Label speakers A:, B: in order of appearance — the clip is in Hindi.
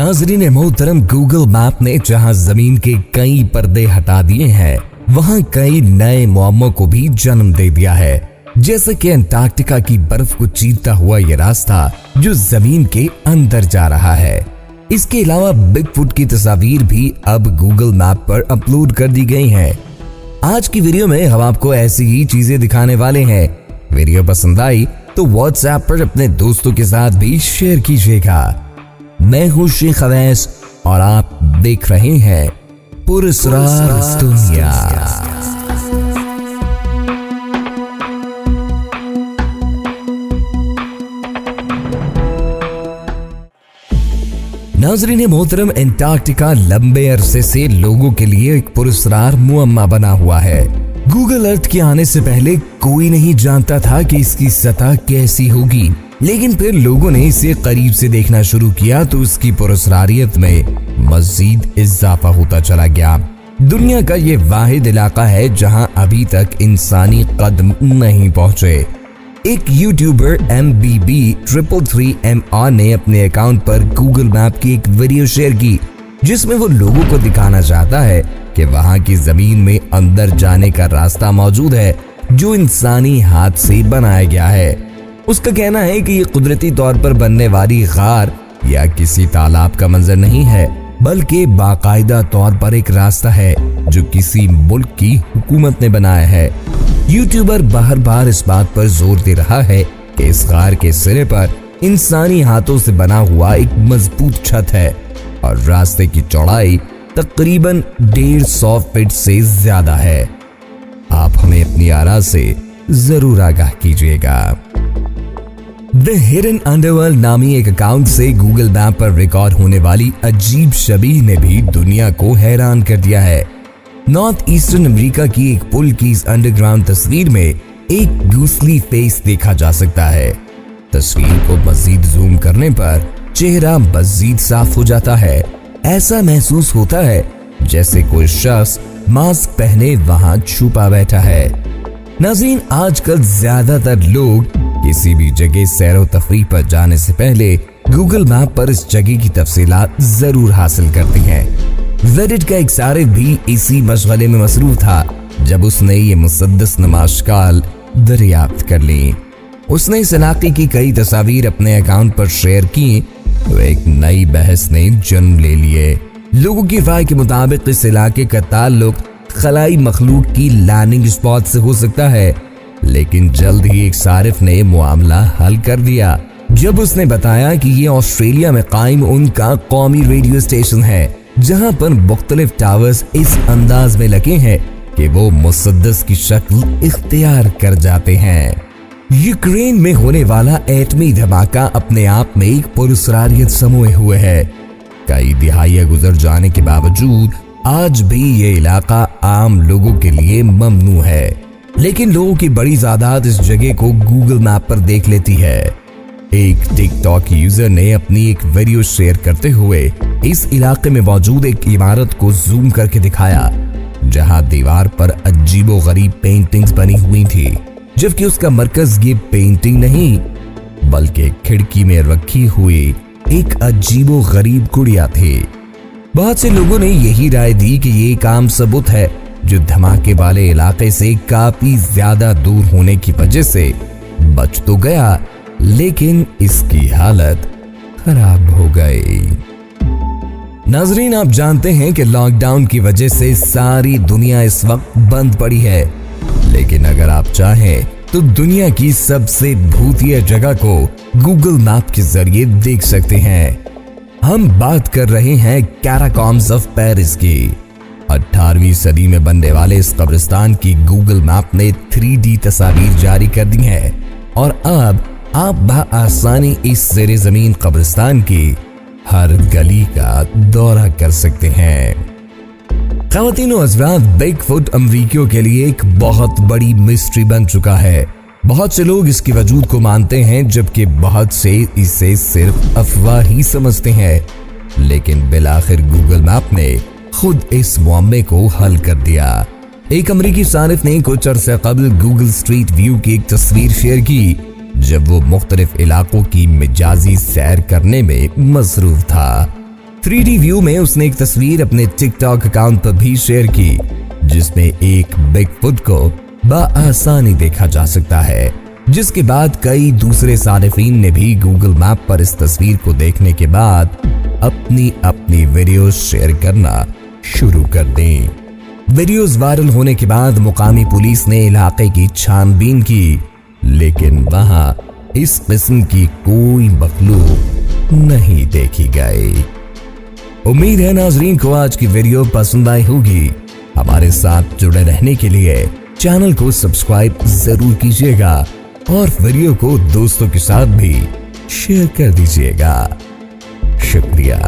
A: नाज़रीन मोहतरम, गूगल मैप ने जहां जमीन के कई पर्दे हटा दिए हैं, वहां कई नए मुअम्मों को भी जन्म दे दिया है। जैसे कि अंटार्कटिका की बर्फ को चीरता हुआ ये रास्ता जो जमीन के अंदर जा रहा है। इसके अलावा बिगफुट की तस्वीर भी अब गूगल मैप पर अपलोड कर दी गई हैं। आज की वीडियो में हम आपको ऐसी ही चीजें दिखाने वाले हैं। वीडियो पसंद आई तो व्हाट्सएप पर अपने दोस्तों के साथ भी शेयर कीजिएगा। मैं हूं शेख अवैस और आप देख रहे हैं पुरस्कार दुनिया। नाज़रीन मोहतरम, अंटार्कटिका लंबे अरसे से लोगों के लिए एक पुरस्कार मुअम्मा बना हुआ है। गूगल अर्थ के आने से पहले कोई नहीं जानता था कि इसकी सतह कैसी होगी, लेकिन फिर लोगों ने इसे करीब से देखना शुरू किया तो इसकी पुरस्कारियत में मजीद इजाफा होता चला गया। दुनिया का ये वाहिद इलाका है जहां अभी तक इंसानी कदम नहीं पहुंचे। एक यूट्यूबर MBB333MR ने अपने अकाउंट पर गूगल मैप की एक वीडियो शेयर की, जिसमें वो लोगों को दिखाना चाहता है कि वहां की जमीन में अंदर जाने का रास्ता मौजूद है जो इंसानी हाथ से बनाया गया है। उसका कहना है कि ये कुदरती तौर पर बनने वाली गार या किसी तालाब का मंजर नहीं है, बल्कि बाकायदा तौर पर एक रास्ता है जो किसी मुल्क की हुकूमत ने बनाया है। यूट्यूबर बार बार इस बात पर जोर दे रहा है कि इस गार के सिरे पर इंसानी हाथों से बना हुआ एक मजबूत छत है और रास्ते की चौड़ाई तकरीबन 150 फीट से ज्यादा है। आप हमें अपनी आरा से जरूर आगाह कीजिएगा। द हिडन अंडरवर्ल्ड नामी एक अकाउंट से गूगल मैप पर रिकॉर्ड होने वाली अजीब शबीह ने भी दुनिया को हैरान कर दिया है। नॉर्थ ईस्टर्न अमेरिका की एक पुल की इस अंडरग्राउंड तस्वीर में एक गूसली फेस देखा जा सकता है। तस्वीर को मजीद जूम करने पर चेहरा मजीद साफ हो जाता है। ऐसा महसूस होता है जैसे कोई शख्स मास्क पहने वहां छुपा बैठा है। नाज़रीन, आजकल ज्यादातर लोग किसी भी जगह सैरो तफरीह पर जाने से पहले गूगल मैप पर इस जगह की तफसीलात जरूर हासिल करते हैं। रेडिट का एक सारिफ भी इसी मशगले में मसरूफ था जब उसने ये मुसद्दस नमाशकाल दरियाफ्त कर ली। उसने इस इलाके की कई तस्वीर अपने अकाउंट पर शेयर की तो एक नई बहस ने जन्म ले लिए। लोगों की राय के मुताबिक इस इलाके का ताल्लुक खलाई मखलूक की लैंडिंग स्पॉट से हो सकता है, लेकिन जल्द ही एक सारिफ ने मामला हल कर दिया जब उसने बताया कि ये ऑस्ट्रेलिया में कायम उनका कौमी रेडियो स्टेशन है, जहां पर मुख्तलिफ टावर्स इस अंदाज में लगे हैं कि वो मुसद्दस की शक्ल इख्तियार कर जाते हैं। यूक्रेन में होने वाला एटमी धमाका अपने आप में एक पुरस्कारियत समोए हुए है। कई दिहाइयां गुजर जाने के बावजूद आज भी ये इलाका आम लोगों के लिए ममनू है, लेकिन लोगों की बड़ी तादाद इस जगह को गूगल मैप पर देख लेती है। एक टिकटॉक यूजर ने अपनी एक वीडियो शेयर करते हुए इस इलाके में मौजूद एक इमारत को जूम करके दिखाया, जहां दीवार पर अजीबोगरीब पेंटिंग्स बनी हुई थी, जबकि उसका मरकज ये पेंटिंग नहीं बल्कि खिड़की में रखी हुई एक अजीबोगरीब गुड़िया थी। बहुत से लोगों ने यही राय दी कि ये एक आम सबूत है जो धमाके वाले इलाके से काफी ज्यादा दूर होने की वजह से बच तो गया, लेकिन इसकी हालत खराब हो गई। नाज़रीन, आप जानते हैं कि लॉकडाउन की वजह से सारी दुनिया इस वक्त बंद पड़ी है, लेकिन अगर आप चाहें तो दुनिया की सबसे भूतिया जगह को गूगल मैप के जरिए देख सकते हैं। हम बात कर रहे हैं कैटाकॉम्स ऑफ पेरिस की। 18वीं सदी में बनने वाले इस कब्रिस्तान की गूगल मैप ने 3D तस्वीर जारी कर दी है और अब आप बआसानी इस ज़ेरे ज़मीन कब्रिस्तान की हर गली का दौरा कर सकते हैं। ख़वातीन और हज़रात, बिगफुट अमरीकियों के लिए एक बहुत बड़ी मिस्ट्री बन चुका है। बहुत से लोग इसके वजूद को मानते हैं, जबकि बहुत से इसे सिर्फ अफवाह ही समझते हैं, लेकिन बिलाखिर गूगल मैप ने खुद इस मुअम्मे को हल कर दिया। एक अमरीकी सारिफ ने कुछ अरसे कबल गूगल स्ट्रीट व्यू की एक तस्वीर शेयर की, जब वो मुख्तलिफ इलाकों की मिजाजी सैर करने में मसरूफ था। 3D व्यू में उसने एक तस्वीर अपने टिकटॉक अकाउंट पर भी शेयर की, जिसमें एक बिगफुट को बआसानी देखा जा सकता है, जिसके बाद कई दूसरे सारिफीन ने भी गूगल मैप पर इस तस्वीर को देखने के बाद अपनी वीडियोस शेयर करना शुरू कर दी। वीडियोस वायरल होने के बाद मुकामी पुलिस ने इलाके की छानबीन की, लेकिन वहां इस किस्म की कोई मखलूक नहीं देखी गई। उम्मीद है नाजरीन को आज की वीडियो पसंद आई होगी। हमारे साथ जुड़े रहने के लिए चैनल को सब्सक्राइब जरूर कीजिएगा और वीडियो को दोस्तों के साथ भी शेयर कर दीजिएगा। शुक्रिया।